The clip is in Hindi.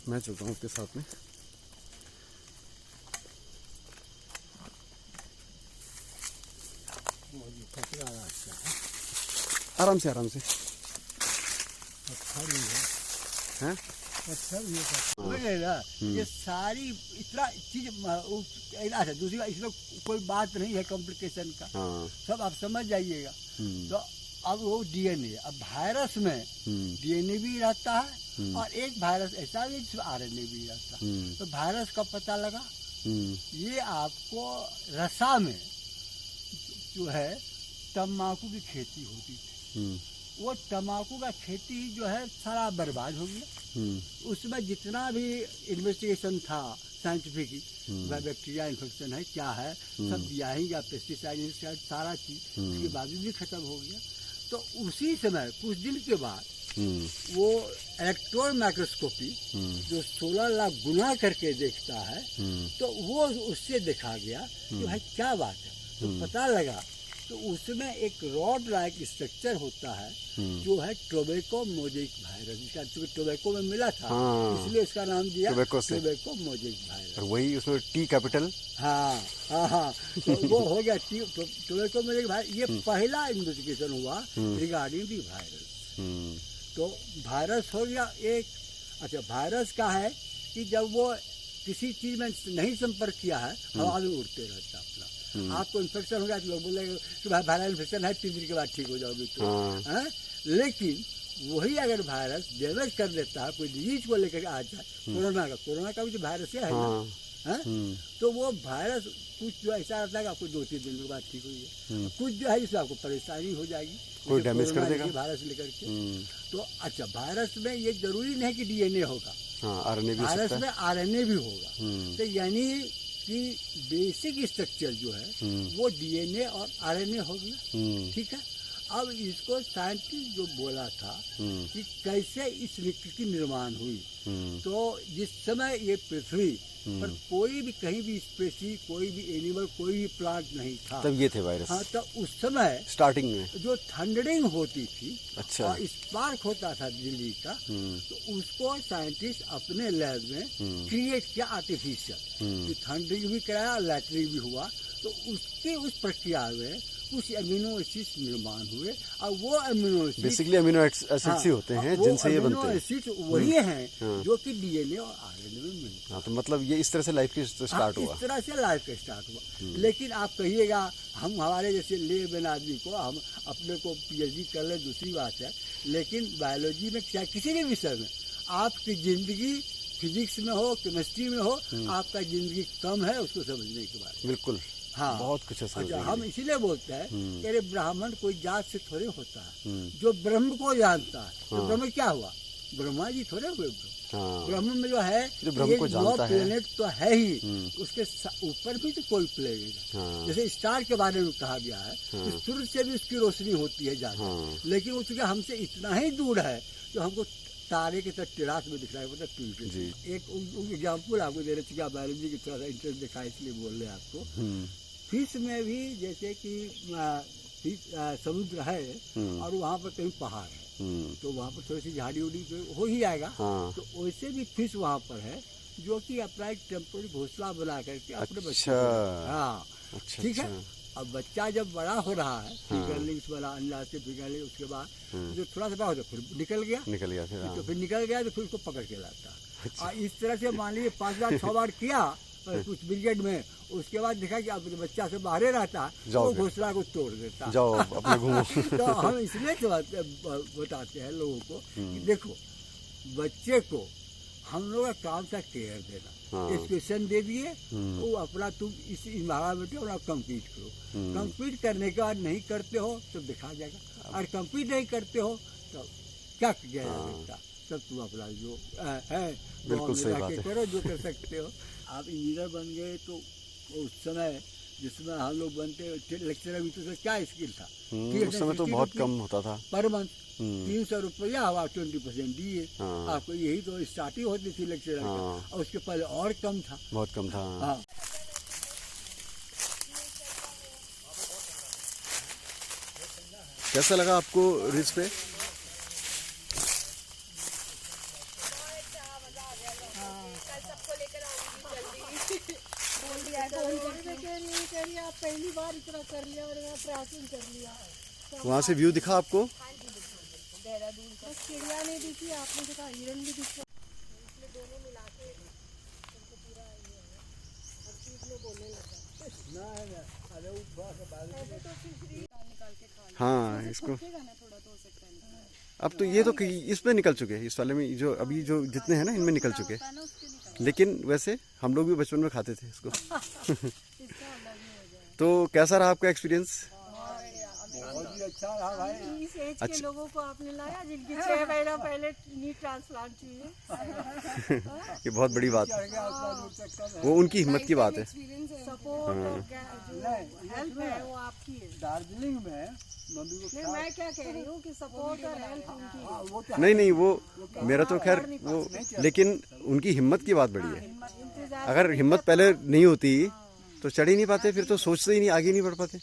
मैं चलता हूँ आपके साथ में। आराम से आराम से। हैं? ये सारी इतना चीज अच्छा, दूसरी बात इसमें कोई बात नहीं है कॉम्प्लिकेशन का। हाँ। सब आप समझ जाइएगा। तो अब वो डीएनए, अब वायरस में डीएनए भी रहता है और एक वायरस ऐसा भी जिसमें आरएनए भी रहता है। तो वायरस का पता लगा, ये आपको रसा में जो है तम्बाकू की खेती होती थी, वो तम्बाकू का खेती जो है सारा बर्बाद हो गया। उसमें जितना भी इन्वेस्टिगेशन था साइंटिफिक, बैक्टीरिया इन्फेक्शन है क्या है, सब दिया ही गया, पेस्टिसाइड सारा चीज, उसके बावजूद भी खत्म हो गया। तो उसी समय कुछ दिन के बाद वो इलेक्ट्रॉन माइक्रोस्कोपी जो 16 लाख गुना करके देखता है, तो वो उससे देखा गया कि भाई क्या बात है। तो पता लगा तो उसमें एक रॉड लाइक स्ट्रक्चर होता है जो है टोबैको मोजेक वायरस, जिसका टोबैको में मिला था, इसलिए इसका नाम दिया टोबैको मोजेक वायरस। वही उसमें टी कैपिटल। हाँ हाँ हाँ, तो वो हो गया टोबैको मोजेक वायरस। ये पहला इन्वेस्टिगेशन हुआ रिगार्डिंग दी वायरस। तो वायरस हो गया एक। अच्छा, वायरस का है कि जब वो किसी चीज में नहीं संपर्क किया है, हवा में उड़ते रहता अपना। आपको इन्फेक्शन हो गया तो लोग बोलेंगे कि भाई वायरल इन्फेक्शन है, 3 दिन के बाद ठीक हो जाओगे तो है। लेकिन वही अगर वायरस डैमेज कर देता है, कोई डिजीज को लेकर आ जाए, कोरोना का भी तो वायरस है ना, तो वो वायरस कुछ जो ऐसा रहता है आपको 2-3 दिन के बाद ठीक हो जाए, कुछ जो है जिससे आपको परेशानी हो जाएगी, कोई डैमेज कर देगा वायरस लेकर के। तो अच्छा, वायरस में ये जरूरी नहीं कि डीएनए होगा, वायरस में आरएनए भी होगा। तो यानी कि बेसिक स्ट्रक्चर जो है वो डीएनए और आरएनए हो गया, ठीक है। अब इसको साइंटिस्ट जो बोला था कि कैसे इस विकृति की निर्माण हुई, तो जिस समय ये पृथ्वी पर कोई भी कहीं भी स्पेसी, कोई भी एनिमल, कोई भी प्लांट नहीं था, तब ये थे वायरस। हाँ, तो उस समय स्टार्टिंग में जो थंडरिंग होती थी, अच्छा, और स्पार्क होता था बिजली का, तो उसको साइंटिस्ट अपने लैब में क्रिएट किया आर्टिफिशियल। थंडरिंग भी कराया, लाइटनिंग भी हुआ। तो उसके उस प्रक्रिया में कुछ अमीनो एसिड्स निर्माण हुए, और वो amino acid basically amino acids ही होते हैं जिनसे ये बनते हैं। अमीनो एसिड वही हैं जो कि डीएनए और आरएनए में मिलते हैं। तो मतलब ये इस तरह से लाइफ की स्टार्ट हुआ, इस तरह से लाइफ का स्टार्ट हुआ। लेकिन आप कहिएगा हम हमारे जैसे लेबन आदमी को, हम अपने को पीएचडी कर ले, दूसरी बात है, लेकिन बायोलॉजी में चाहे किसी भी विषय में आपकी जिंदगी फिजिक्स में हो, केमिस्ट्री में हो, आपका जिंदगी कम है उसको समझने के बाद। बिल्कुल, हाँ, बहुत कुछ है। अच्छा, हम इसीलिए बोलते हैं कि अरे ब्राह्मण कोई जात से थोड़े होता है, जो ब्रह्म को जानता है। तो ब्रह्म क्या हुआ, ब्रह्मा जी थोड़े हुए। ब्रह्म में जो है जो ब्रह्म को जानता है, प्लेनेट तो है ही, उसके ऊपर भी तो कोई प्लेनेट है। जैसे स्टार के बारे में कहा गया है कि सूर्य से भी उसकी रोशनी होती है ज्यादा, लेकिन वो चूंकि हमसे इतना ही दूर है तो हमको तारे के साथ टिरास में दिख रहा है, मतलब एक एग्जाम्पल आपको दे रहे थे, क्या बायोलॉजी की थोड़ा सा इंटरेस्ट दिखा इसलिए बोल रहे हैं आपको। फिश में भी जैसे कि समुद्र है और वहाँ पर कहीं पहाड़ है, तो वहाँ पर थोड़ी सी झाड़ी उड़ी तो हो ही जाएगा। तो वैसे भी फिश वहाँ पर है जो कि अपना एक टेम्पोररी घोंसला बना करके अपने बच्चे, हाँ, ठीक है। अब बच्चा जब बड़ा हो रहा है, फिगरलिंग्स वाला अंडा से फिगरलिंग, उसके बाद जो थोड़ा सा बड़ा होता है फिर निकल गया फिर, तो फिर निकल गया तो फिर उसको पकड़ के लाता है। और इस तरह से मान लीजिए 5 बार 6 बार किया कुछ ब्रिगेड में, उसके बाद देखा कि अब बच्चा से बाहर रहता है तो घोंसला को तोड़ देता, जाओ अपने घूमो। तो हम इसलिए बताते हैं लोगों को कि देखो, बच्चे को हम लोग का काम था केयर देना। एजुकेशन दे दिए, वो अपना तुम इस इन्वायरमेंट में अपना कम्पीट करो। कम्पीट करने के बाद नहीं करते हो तो दिखा जाएगा, और कम्पीट नहीं करते हो तो क्या किया जा सकता। तब तुम अपना जो है करो, जो कर सकते हो। आप इंजीनियर बन गए तो उस समय जिसमें हम लोग बनते लेक्चरर भी, तो क्या स्किल था उस समय तो बहुत कम होता था, पर मंथ 300 रुपया हुआ, 20% दिए आपको, यही तो स्टार्टिंग होती थी लेक्चरर का, और उसके पहले और कम था, बहुत कम था। हाँ। कैसा लगा आपको रिज पे? ट्रैकिंग कर लिया। वहाँ से व्यू दिखा आपको? देहरादून का चिड़िया नहीं दिखी, आपने देखा हिरन भी दिख रहा, इसमें दोनों मिला के उनको पूरा ये है, हर चीज में बोलने लगा। अरे वो ऐसे तो फिर फ्री निकाल के खा लिया। हाँ इसको थकेगा ना थोड़ा तो हो सकता है निकाल। अब तो ये तो इसमें निकल चुके हैं, इस वाले में जो अभी जो जितने हैं ना इनमें निकल चुके हैं, ना उसके निकाल लेकिन वैसे हम लोग भी बचपन में खाते थे इसको। इसका अलग ही हो जाए। तो कैसा रहा आपका एक्सपीरियंस? बहुत ही अच्छा रहा भाई। इस एज के लोगों को आपने लाया जिनकी 6 महीना पहले नी ट्रांसप्लांट चाहिए। ये बहुत बड़ी बात है, चढ़ गया उतना दूर तक कब है। वो उनकी हिम्मत की बात है। सपोर्ट और जो हेल्प है वो आपकी है। दार्जिलिंग में मम्मी को नहीं, मैं क्या कह रही हूँ कि सपोर्ट और हेल्प उनकी है। वो तो नहीं नहीं, वो मेरा तो खैर वो, लेकिन उनकी हिम्मत की बात बड़ी है। इंतजार अगर हिम्मत पहले नहीं होती तो चढ़ ही नहीं पाते, फिर तो सोचते ही नहीं, आगे नहीं बढ़ पाते।